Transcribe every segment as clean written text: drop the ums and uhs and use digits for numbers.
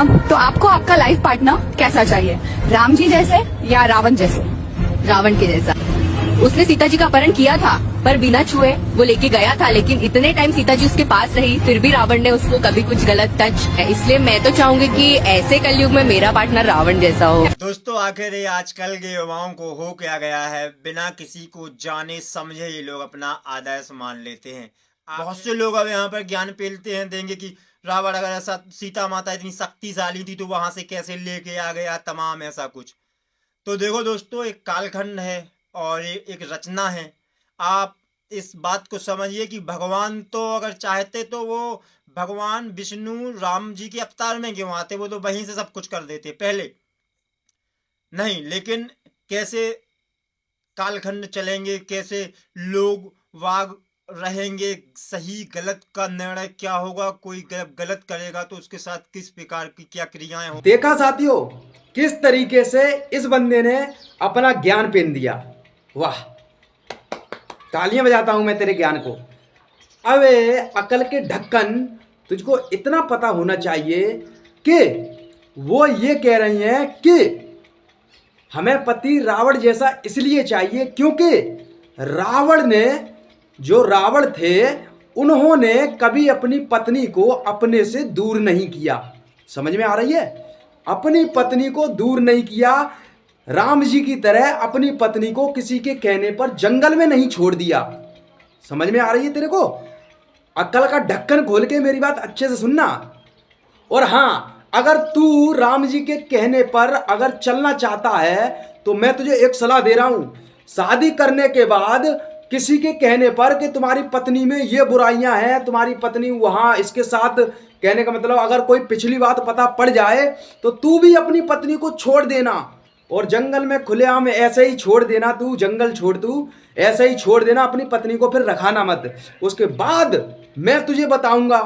तो आपको आपका लाइफ पार्टनर कैसा चाहिए, राम जी जैसे या रावण जैसे? रावण के जैसा। उसने सीता जी का अपहरण किया था पर बिना छुए वो लेके गया था, लेकिन इतने टाइम सीता जी उसके पास रही फिर भी रावण ने उसको कभी कुछ गलत टच। इसलिए मैं तो चाहूंगी कि ऐसे कलयुग में मेरा पार्टनर रावण जैसा हो। दोस्तों आखिर ये आजकल के युवाओं को हो क्या गया है, बिना किसी को जाने समझे ये लोग अपना आदर्श मान लेते हैं। बहुत से लोग अब यहाँ पर ज्ञान पेलते हैं देंगे कि रावण अगर ऐसा, सीता माता इतनी शक्तिशाली थी तो वहां से कैसे लेके आ गया, तमाम ऐसा कुछ। तो देखो दोस्तों, एक कालखंड है और एक रचना है। आप इस बात को समझिए कि भगवान तो अगर चाहते तो वो भगवान विष्णु राम जी के अवतार में क्यों आते, वो तो वहीं से सब कुछ कर देते पहले नहीं। लेकिन कैसे कालखंड चलेंगे, कैसे लोग वाग रहेंगे, सही गलत का निर्णय क्या होगा, कोई गलत करेगा तो उसके साथ किस प्रकार की क्या क्रियाएं हो। देखा साथियों किस तरीके से इस बंदे ने अपना ज्ञान पेन दिया। वाह, तालियां बजाता हूं मैं तेरे ज्ञान को। अबे अकल के ढक्कन, तुझको इतना पता होना चाहिए कि वो ये कह रही हैं कि हमें पति रावण जैसा इसलिए चाहिए क्योंकि रावण ने, जो रावण थे, उन्होंने कभी अपनी पत्नी को अपने से दूर नहीं किया। समझ में आ रही है? अपनी पत्नी को दूर नहीं किया। राम जी की तरह अपनी पत्नी को किसी के कहने पर जंगल में नहीं छोड़ दिया। समझ में आ रही है तेरे को? अक्ल का ढक्कन खोल के मेरी बात अच्छे से सुनना। और हाँ, अगर तू राम जी के कहने पर अगर चलना चाहता है तो मैं तुझे एक सलाह दे रहा हूं। शादी करने के बाद किसी के कहने पर कि तुम्हारी पत्नी में ये बुराइयां हैं, तुम्हारी पत्नी वहां इसके साथ, कहने का मतलब अगर कोई पिछली बात पता पड़ जाए तो तू भी अपनी पत्नी को छोड़ देना और जंगल में खुलेआम ऐसे ही छोड़ देना। तू जंगल छोड़, तू ऐसे ही छोड़ देना अपनी पत्नी को, फिर रखाना मत। उसके बाद मैं तुझे बताऊंगा,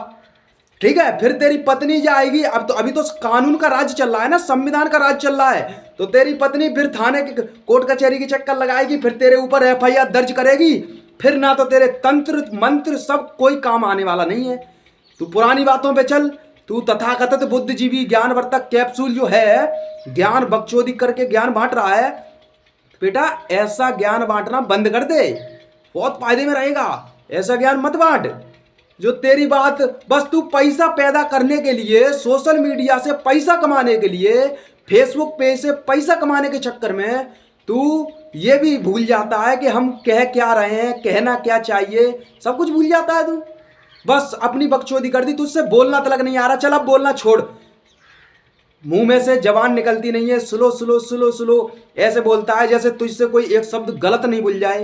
ठीक है? फिर तेरी पत्नी जाएगी। अब तो अभी तो कानून का राज चल रहा है ना, संविधान का राज चल रहा है। तो तेरी पत्नी फिर थाने के कोर्ट कचहरी की चक्कर लगाएगी, फिर तेरे ऊपर एफआईआर दर्ज करेगी। फिर ना तो तेरे तंत्र मंत्र सब कोई काम आने वाला नहीं है। तू पुरानी बातों पे चल। तू तथाकथित बुद्धिजीवी ज्ञानवर्धक कैप्सूल जो है, ज्ञान बकचोदी करके ज्ञान बांट रहा है। बेटा ऐसा ज्ञान बांटना बंद कर दे, बहुत फायदे में रहेगा। ऐसा ज्ञान मत बांट जो तेरी बात, बस तू पैसा पैदा करने के लिए, सोशल मीडिया से पैसा कमाने के लिए, फेसबुक पेज से पैसा कमाने के चक्कर में तू ये भी भूल जाता है कि हम कह क्या रहे हैं, कहना क्या चाहिए, सब कुछ भूल जाता है तू। बस अपनी बकचोदी कर दी, तुझसे बोलना तलक नहीं आ रहा। चल अब बोलना छोड़, मुंह में से जबान निकलती नहीं है, स्लो स्लो स्लो स्लो ऐसे बोलता है जैसे तुझसे कोई एक शब्द गलत नहीं बोल जाए।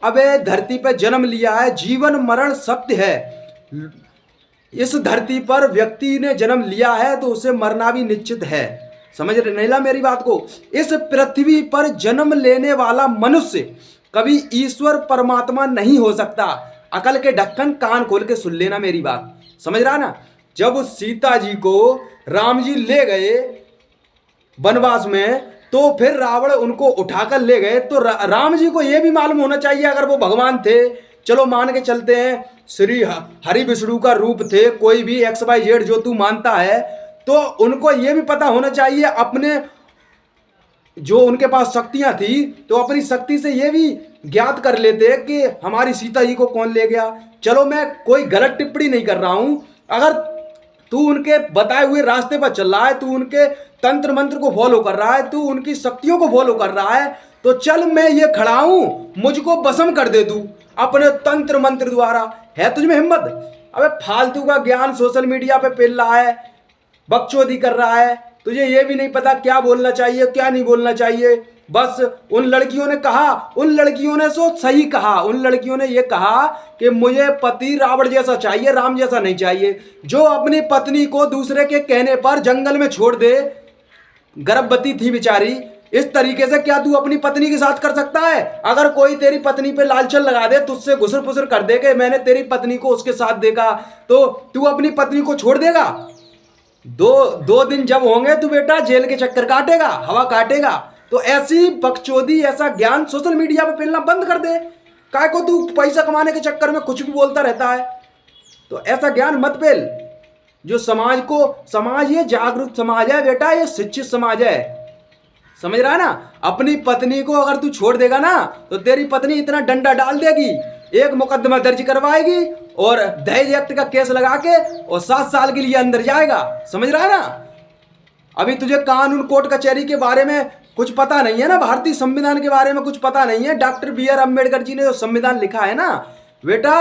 अबे धरती पे जन्म लिया है, जीवन मरण सत्य है। इस धरती पर व्यक्ति ने जन्म लिया है तो उसे मरना भी निश्चित है। समझ रहे नहीं ला मेरी बात को? इस पृथ्वी पर जन्म लेने वाला मनुष्य कभी ईश्वर परमात्मा नहीं हो सकता। अकल के ढक्कन कान खोल के सुन लेना मेरी बात, समझ रहा ना? जब सीता जी को राम जी ले गए वनवास में तो फिर रावण उनको उठाकर ले गए। तो राम जी को यह भी मालूम होना चाहिए, अगर वो भगवान थे, चलो मान के चलते हैं श्री हरि विष्णु का रूप थे, कोई भी XYZ जो तू मानता है, तो उनको यह भी पता होना चाहिए अपने, जो उनके पास शक्तियां थी, तो अपनी शक्ति से यह भी ज्ञात कर लेते कि हमारी सीता जी को कौन ले गया। चलो मैं कोई गलत टिप्पणी नहीं कर रहा हूं। अगर तू उनके बताए हुए रास्ते पर चल रहा है, तू उनके तंत्र मंत्र को फॉलो कर रहा है, तू उनकी शक्तियों को फॉलो कर रहा है, तो चल मैं ये खड़ा हूं, मुझको भस्म कर दे तू अपने तंत्र मंत्र द्वारा। है तुझ में हिम्मत? अबे फालतू का ज्ञान सोशल मीडिया पे पेल रहा है, बकचोदी कर रहा है, तुझे ये भी नहीं पता क्या बोलना चाहिए क्या नहीं बोलना चाहिए। बस उन लड़कियों ने कहा, उन लड़कियों ने सो सही कहा, उन लड़कियों ने ये कहा कि मुझे पति रावण जैसा चाहिए, राम जैसा नहीं चाहिए, जो अपनी पत्नी को दूसरे के कहने पर जंगल में छोड़ दे। गर्भवती थी बेचारी, इस तरीके से क्या तू अपनी पत्नी के साथ कर सकता है? अगर कोई तेरी पत्नी पे लालचन लगा दे, तुझसे घुसर फुसर कर दे कि मैंने तेरी पत्नी को उसके साथ देखा, तो तू अपनी पत्नी को छोड़ देगा? दो दिन जब होंगे तू बेटा जेल के चक्कर काटेगा, हवा काटेगा। तो ऐसी बकचोदी, ऐसा ज्ञान सोशल मीडिया पे फैलना बंद कर दे। काय को तू पैसा कमाने के चक्कर में कुछ भी बोलता रहता है? तो ऐसा ज्ञान मत फैल। जो समाज ये जागरूक समाज है बेटा, ये शिक्षित समाज है, समझ रहा है ना। अपनी पत्नी को अगर तू छोड़ देगा ना तो तेरी पत्नी इतना डंडा डाल देगी, एक मुकदमा दर्ज करवाएगी और दहेज एक्ट का केस लगा के और 7 साल के लिए अंदर जाएगा, समझ रहा है ना। अभी तुझे कानून कोर्ट कचहरी के बारे में कुछ पता नहीं है ना, भारतीय संविधान के बारे में कुछ पता नहीं है। Doctor B.R. अम्बेडकर जी ने जो संविधान लिखा है ना बेटा,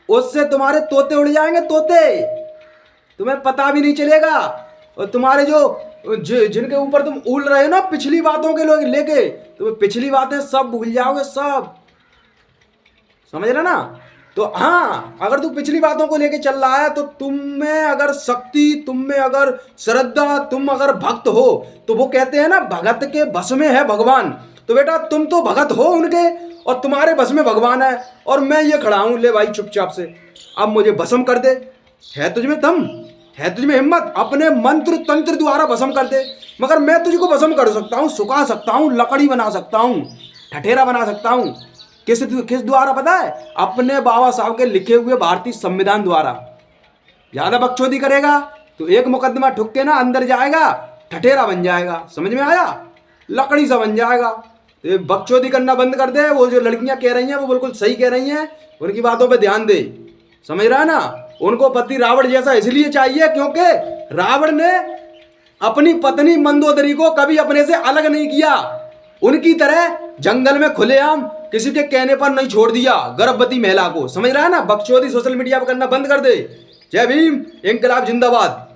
उससे तुम्हारे तोते उड़ जाएंगे, तोते, तुम्हें पता भी नहीं चलेगा। और तुम्हारे जिनके ऊपर तुम उल रहे हो ना पिछली बातों के लोग लेके, तुम्हें पिछली बातें सब भूल जाओगे, सब, समझ रहे ना। तो हाँ, अगर तू पिछली बातों को लेके चल रहा है तो तुम में अगर शक्ति, तुम में अगर श्रद्धा, तुम अगर भक्त हो तो वो कहते हैं ना भगत के बस में है भगवान। तो बेटा तुम तो भगत हो उनके और तुम्हारे बस में भगवान है, और मैं ये खड़ा हूं, ले भाई चुपचाप से अब मुझे भस्म कर दे। है तुझ में दम, है तुझ में हिम्मत, अपने मंत्र तंत्र द्वारा भस्म कर दे। मगर मैं तुझको भस्म कर सकता हूँ, सुखा सकता हूँ, लकड़ी बना सकता हूँ, ठठेरा बना सकता हूँ। किस द्वारा पता है? अपने बाबा साहब के लिखे हुए भारतीय संविधान द्वारा। ज्यादा बकचोदी करेगा तो एक मुकदमा ठुक के ना अंदर जाएगा, ठठेरा बन जाएगा, समझ में आया, लकड़ी सा बन जाएगा। तो ये बकचोदी करना बंद कर दे। वो जो लड़कियां कह रही हैं वो बिल्कुल सही कह रही हैं, उनकी बातों पे ध्यान दे, समझ रहा है ना। उनको पति रावण जैसा इसलिए चाहिए क्योंकि रावण ने अपनी पत्नी मंदोदरी को कभी अपने से अलग नहीं किया, उनकी तरह जंगल में खुलेआम किसी के कहने पर नहीं छोड़ दिया गर्भवती महिला को, समझ रहा है ना। बकचोदी सोशल मीडिया पर करना बंद कर दे। जय भीम, इंकलाब जिंदाबाद।